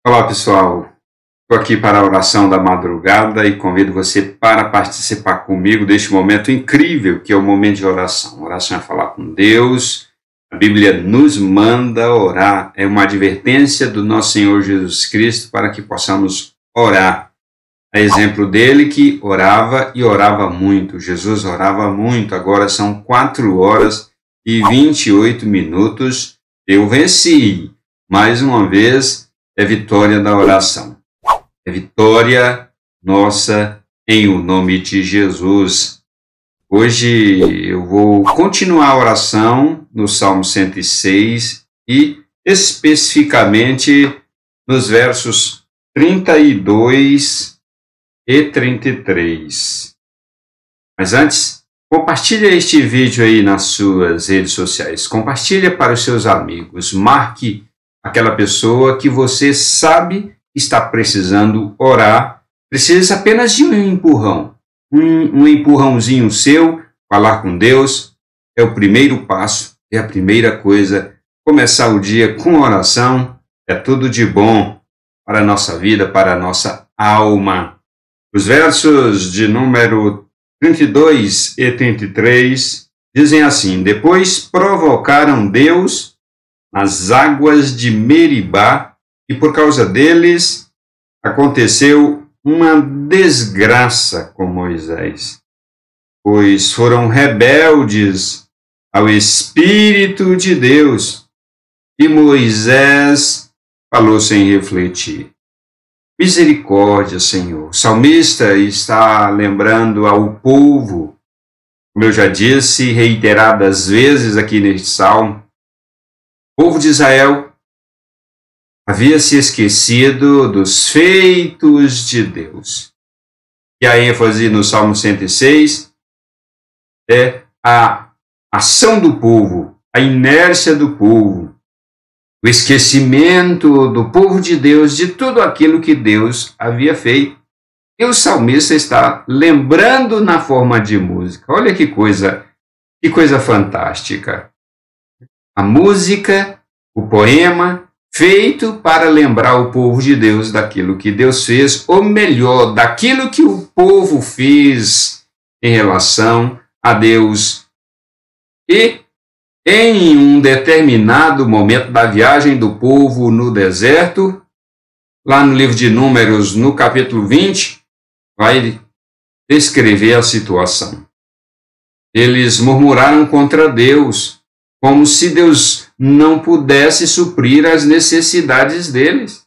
Olá pessoal, estou aqui para a oração da madrugada e convido você para participar comigo deste momento incrível que é o momento de oração. Oração é falar com Deus, a Bíblia nos manda orar, é uma advertência do nosso Senhor Jesus Cristo para que possamos orar. É exemplo dele que orava e orava muito, Jesus orava muito, agora são 4 horas e 28 minutos, eu venci, mais uma vez. É vitória da oração. É vitória nossa em o nome de Jesus. Hoje eu vou continuar a oração no Salmo 106 e especificamente nos versos 32 e 33. Mas antes, compartilhe este vídeo aí nas suas redes sociais. Compartilhe para os seus amigos. Marque aquela pessoa que você sabe está precisando orar, precisa apenas de um empurrão, um empurrãozinho seu, falar com Deus, é o primeiro passo, é a primeira coisa, começar o dia com oração, é tudo de bom para a nossa vida, para a nossa alma. Os versos de número 32 e 33 dizem assim: depois provocaram Deus as águas de Meribá, e por causa deles aconteceu uma desgraça com Moisés, pois foram rebeldes ao Espírito de Deus, e Moisés falou sem refletir. Misericórdia, Senhor. O salmista está lembrando ao povo, como eu já disse reiteradas vezes aqui neste salmo, o povo de Israel havia se esquecido dos feitos de Deus. E a ênfase no Salmo 106 é a ação do povo, a inércia do povo, o esquecimento do povo de Deus de tudo aquilo que Deus havia feito. E o salmista está lembrando na forma de música. Olha que coisa fantástica. A música, o poema, feito para lembrar o povo de Deus daquilo que Deus fez, ou melhor, daquilo que o povo fez em relação a Deus. E em um determinado momento da viagem do povo no deserto, lá no livro de Números, no capítulo 20, vai descrever a situação. Eles murmuraram contra Deus, como se Deus não pudesse suprir as necessidades deles.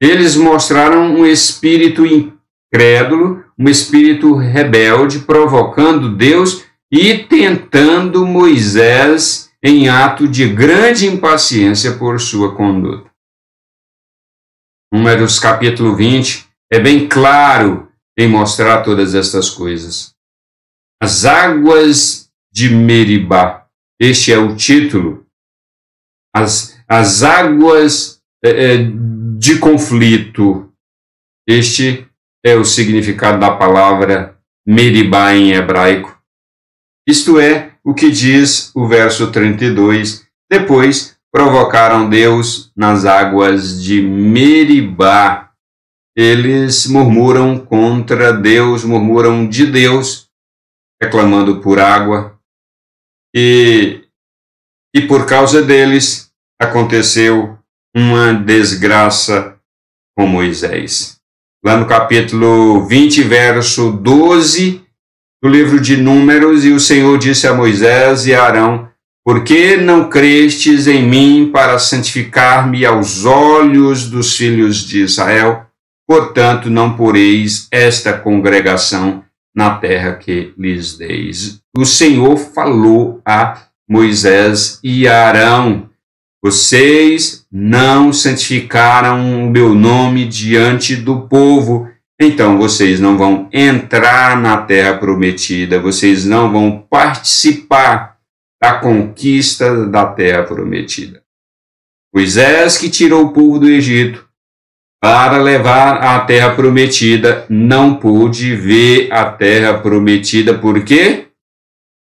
Eles mostraram um espírito incrédulo, um espírito rebelde, provocando Deus e tentando Moisés em ato de grande impaciência por sua conduta. Números capítulo 20 é bem claro em mostrar todas estas coisas. As águas de Meribá. Este é o título. As águas de conflito. Este é o significado da palavra Meribá em hebraico. Isto é o que diz o verso 32. Depois provocaram Deus nas águas de Meribá. Eles murmuram contra Deus, murmuram de Deus, reclamando por água. E por causa deles aconteceu uma desgraça com Moisés. Lá no capítulo 20, verso 12 do livro de Números, e o Senhor disse a Moisés e a Arão: por que não crestes em mim para santificar-me aos olhos dos filhos de Israel? Portanto, não poreis esta congregação na terra que lhes deis. O Senhor falou a Moisés e a Arão: vocês não santificaram o meu nome diante do povo, então vocês não vão entrar na terra prometida, vocês não vão participar da conquista da terra prometida. Moisés, que tirou o povo do Egito para levar à terra prometida, não pôde ver a terra prometida. Por quê?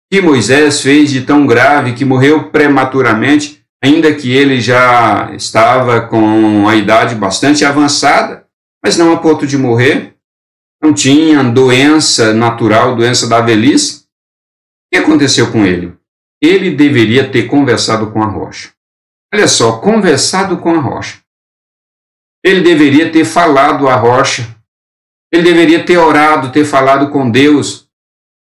O que Moisés fez de tão grave que morreu prematuramente? ainda que ele já estava com a idade bastante avançada, mas não a ponto de morrer, não tinha doença natural, doença da velhice. O que aconteceu com ele? Ele deveria ter conversado com a rocha. Olha só, conversado com a rocha. Ele deveria ter falado à rocha. Ele deveria ter orado, ter falado com Deus.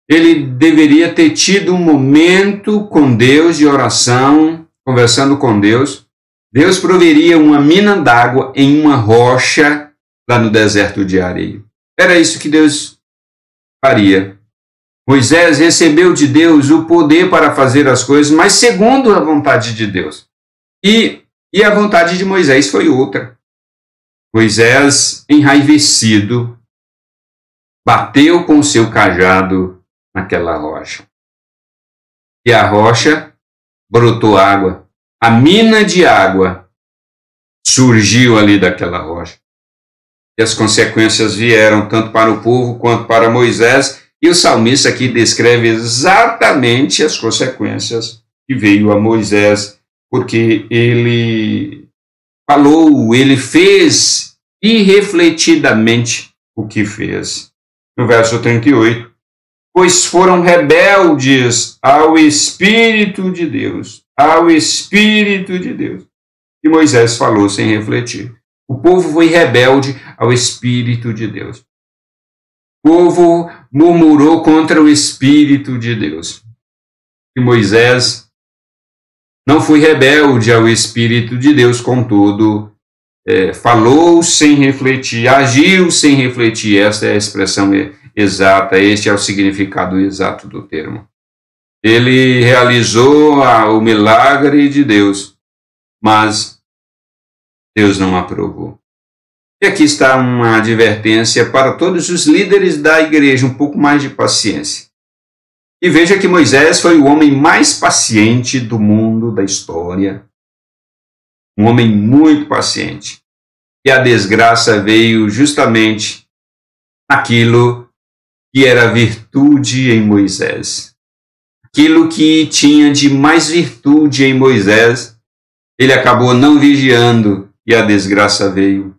Ele deveria ter tido um momento com Deus de oração, conversando com Deus. Deus proveria uma mina d'água em uma rocha lá no deserto de areia. Era isso que Deus faria. Moisés recebeu de Deus o poder para fazer as coisas, mas segundo a vontade de Deus. E a vontade de Moisés foi outra. Moisés, enraivecido, bateu com o seu cajado naquela rocha. E a rocha brotou água. A mina de água surgiu ali daquela rocha. E as consequências vieram tanto para o povo quanto para Moisés. E o salmista aqui descreve exatamente as consequências que veio a Moisés, porque ele falou, ele fez irrefletidamente o que fez. No verso 38, pois foram rebeldes ao Espírito de Deus, ao Espírito de Deus. E Moisés falou sem refletir. O povo foi rebelde ao Espírito de Deus. O povo murmurou contra o Espírito de Deus. E Moisés não foi rebelde ao Espírito de Deus, contudo, falou sem refletir, agiu sem refletir. Esta é a expressão exata, este é o significado exato do termo. Ele realizou o milagre de Deus, mas Deus não aprovou. E aqui está uma advertência para todos os líderes da igreja, um pouco mais de paciência. E veja que Moisés foi o homem mais paciente do mundo, da história. Um homem muito paciente. E a desgraça veio justamente naquilo que era virtude em Moisés. Aquilo que tinha de mais virtude em Moisés, ele acabou não vigiando e a desgraça veio.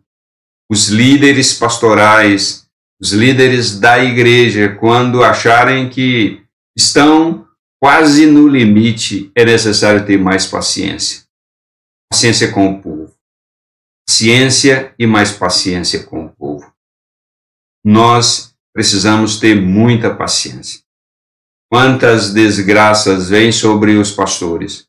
Os líderes pastorais, os líderes da igreja, quando acharem que estão quase no limite, é necessário ter mais paciência. Paciência com o povo. Paciência e mais paciência com o povo. Nós precisamos ter muita paciência. Quantas desgraças vêm sobre os pastores,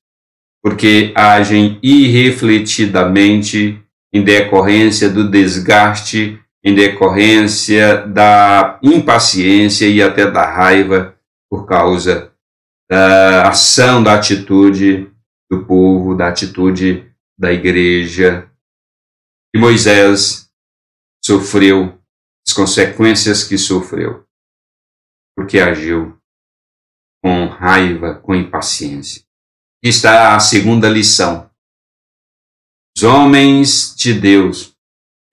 porque agem irrefletidamente em decorrência do desgaste, em decorrência da impaciência e até da raiva por causa da ação, da atitude do povo, da atitude da igreja. E Moisés sofreu as consequências que sofreu, porque agiu com raiva, com impaciência. Aqui está a segunda lição. Os homens de Deus,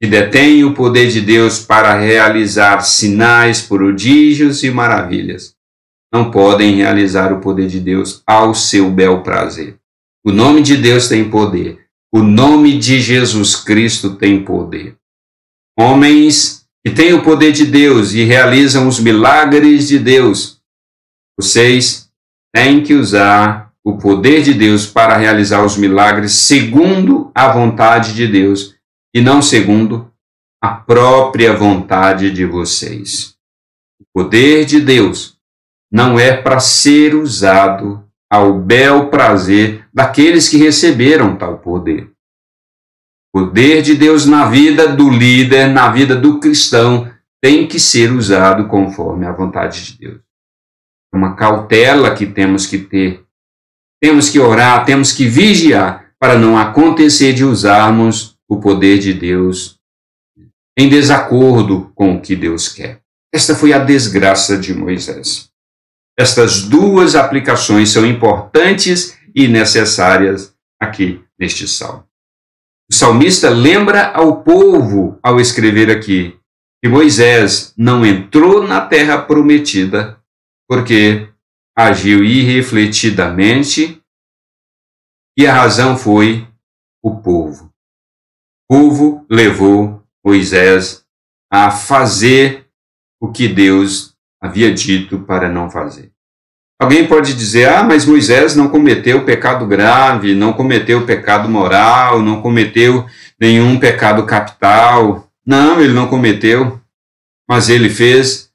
que detêm o poder de Deus para realizar sinais, prodígios e maravilhas, não podem realizar o poder de Deus ao seu bel prazer. O nome de Deus tem poder. O nome de Jesus Cristo tem poder. Homens que têm o poder de Deus e realizam os milagres de Deus, vocês têm que usar o poder de Deus para realizar os milagres segundo a vontade de Deus e não segundo a própria vontade de vocês. O poder de Deus não é para ser usado ao bel prazer daqueles que receberam tal poder. O poder de Deus na vida do líder, na vida do cristão, tem que ser usado conforme a vontade de Deus. É uma cautela que temos que ter. Temos que orar, temos que vigiar para não acontecer de usarmos o poder de Deus em desacordo com o que Deus quer. Esta foi a desgraça de Moisés. Estas duas aplicações são importantes e necessárias aqui neste salmo. O salmista lembra ao povo, ao escrever aqui, que Moisés não entrou na terra prometida porque agiu irrefletidamente E a razão foi o povo. O povo levou Moisés a fazer o que Deus havia dito para não fazer. Alguém pode dizer, mas Moisés não cometeu pecado grave, não cometeu pecado moral, não cometeu nenhum pecado capital. Não, ele não cometeu, mas ele fez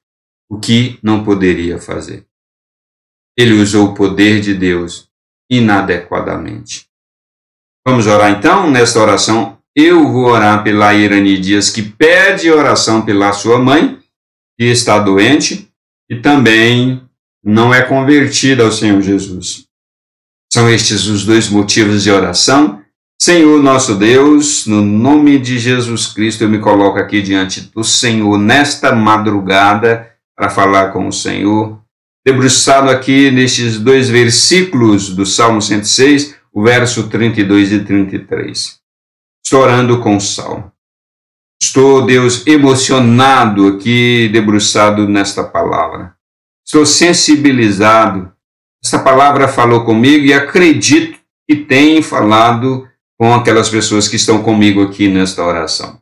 o que não poderia fazer. Ele usou o poder de Deus inadequadamente. Vamos orar então? Nesta oração, eu vou orar pela Irani Dias, que pede oração pela sua mãe, que está doente, e também não é convertida ao Senhor Jesus. São estes os dois motivos de oração. Senhor nosso Deus, no nome de Jesus Cristo, eu me coloco aqui diante do Senhor nesta madrugada para falar com o Senhor, debruçado aqui nestes dois versículos do Salmo 106, o verso 32 e 33. Estou orando com o Salmo. Estou, Deus, emocionado aqui, debruçado nesta palavra. Estou sensibilizado. Esta palavra falou comigo e acredito que tem falado com aquelas pessoas que estão comigo aqui nesta oração.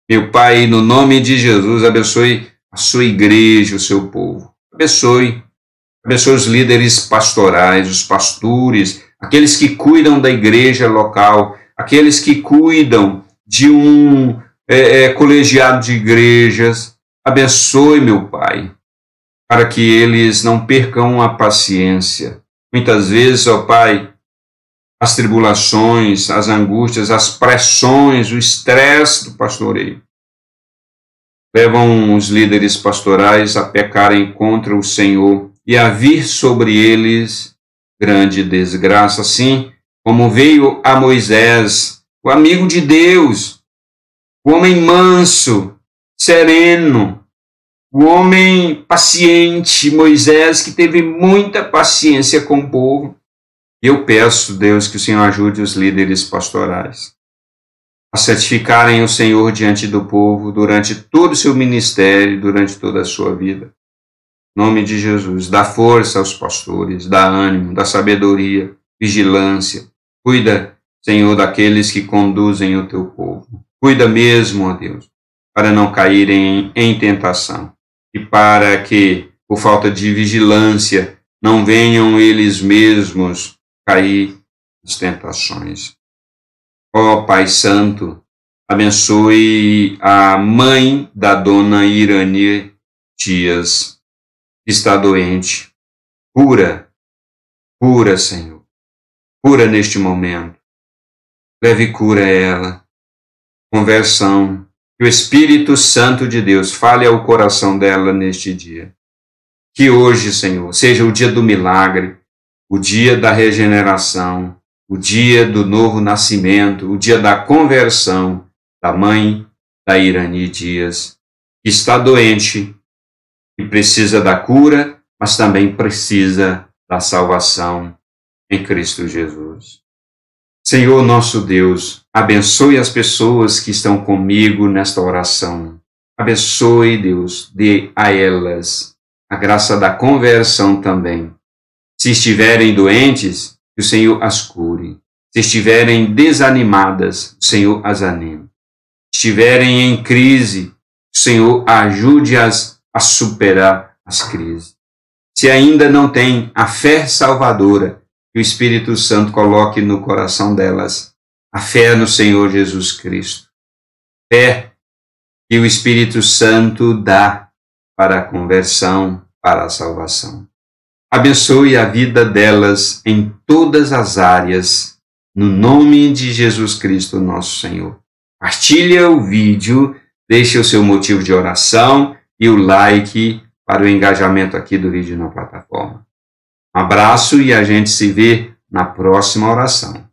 Meu Pai, no nome de Jesus, abençoe a sua igreja, o seu povo. Abençoe os líderes pastorais, os pastores, aqueles que cuidam da igreja local, aqueles que cuidam de um colegiado de igrejas. Abençoe, meu Pai, para que eles não percam a paciência. Muitas vezes, ó Pai, as tribulações, as angústias, as pressões, o estresse do pastoreio levam os líderes pastorais a pecarem contra o Senhor e a vir sobre eles grande desgraça, assim como veio a Moisés, o amigo de Deus, o homem manso, sereno, o homem paciente, Moisés, que teve muita paciência com o povo. Eu peço, Deus, que o Senhor ajude os líderes pastorais a santificarem o Senhor diante do povo durante todo o seu ministério, durante toda a sua vida. Em nome de Jesus, dá força aos pastores, dá ânimo, dá sabedoria, vigilância. Cuida, Senhor, daqueles que conduzem o teu povo. Cuida mesmo, ó Deus, para não caírem em tentação e para que, por falta de vigilância, não venham eles mesmos cair nas tentações. Ó Pai Santo, abençoe a mãe da dona Irani Dias, que está doente. Cura, Senhor. Cura neste momento. Leve cura a ela. Conversão. Que o Espírito Santo de Deus fale ao coração dela neste dia. Que hoje, Senhor, seja o dia do milagre, o dia da regeneração, o dia do novo nascimento, o dia da conversão da mãe da Irani Dias, que está doente e precisa da cura, mas também precisa da salvação em Cristo Jesus. Senhor nosso Deus, abençoe as pessoas que estão comigo nesta oração. Abençoe, Deus, dê a elas a graça da conversão também. Se estiverem doentes, que o Senhor as cure. Se estiverem desanimadas, o Senhor as anime. Se estiverem em crise, o Senhor ajude-as a superar as crises. Se ainda não têm a fé salvadora, que o Espírito Santo coloque no coração delas a fé no Senhor Jesus Cristo. Fé que o Espírito Santo dá para a conversão, para a salvação. Abençoe a vida delas em todas as áreas, no nome de Jesus Cristo, nosso Senhor. Partilha o vídeo, deixe o seu motivo de oração e o like para o engajamento aqui do vídeo na plataforma. Um abraço e a gente se vê na próxima oração.